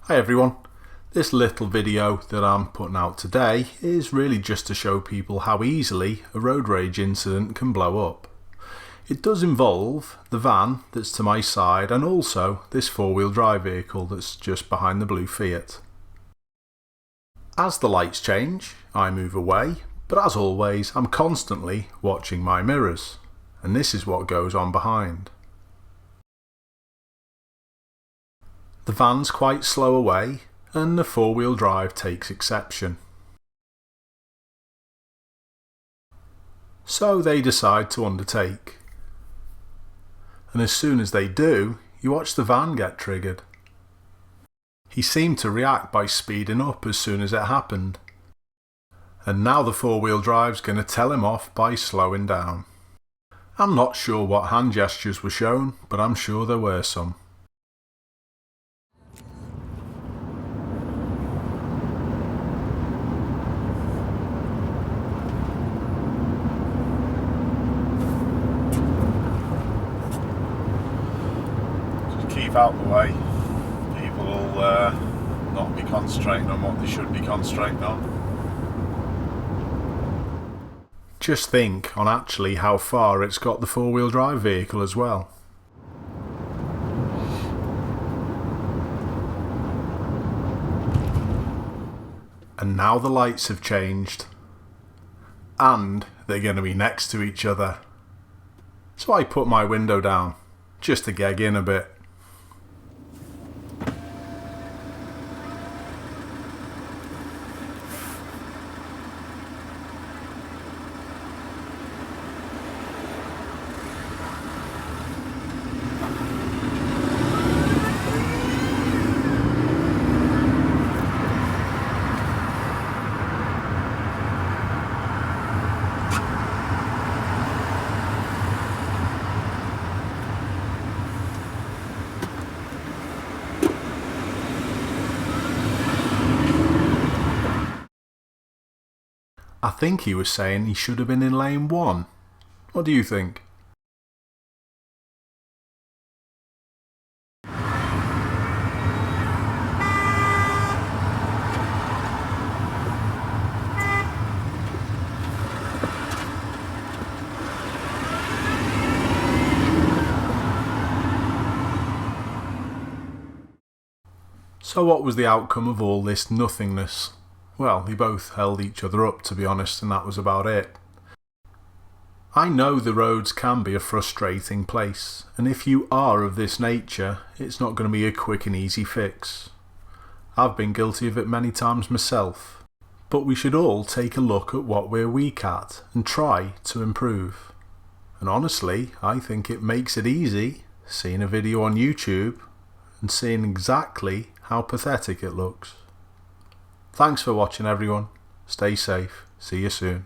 Hi everyone, this little video that I'm putting out today is really just to show people how easily a road rage incident can blow up. It does involve the van that's to my side and also this four-wheel drive vehicle that's just behind the blue Fiat. As the lights change, I move away, but as always I'm constantly watching my mirrors, and this is what goes on behind. The van's quite slow away, and the four-wheel drive takes exception. So they decide to undertake. And as soon as they do, you watch the van get triggered. He seemed to react by speeding up as soon as it happened. And now the four-wheel drive's going to tell him off by slowing down. I'm not sure what hand gestures were shown, but I'm sure there were some. Keep out the way. People will not be concentrating on what they should be concentrating on. Just think on actually how far it's got the four-wheel drive vehicle as well. And now the lights have changed. And they're going to be next to each other. So I put my window down, just to gag in a bit. I think he was saying he should have been in lane 1. What do you think? So what was the outcome of all this nothingness? Well, they both held each other up, to be honest, and that was about it. I know the roads can be a frustrating place, and if you are of this nature, it's not going to be a quick and easy fix. I've been guilty of it many times myself, but we should all take a look at what we're weak at and try to improve. And honestly, I think it makes it easy seeing a video on YouTube and seeing exactly how pathetic it looks. Thanks for watching everyone. Stay safe. See you soon.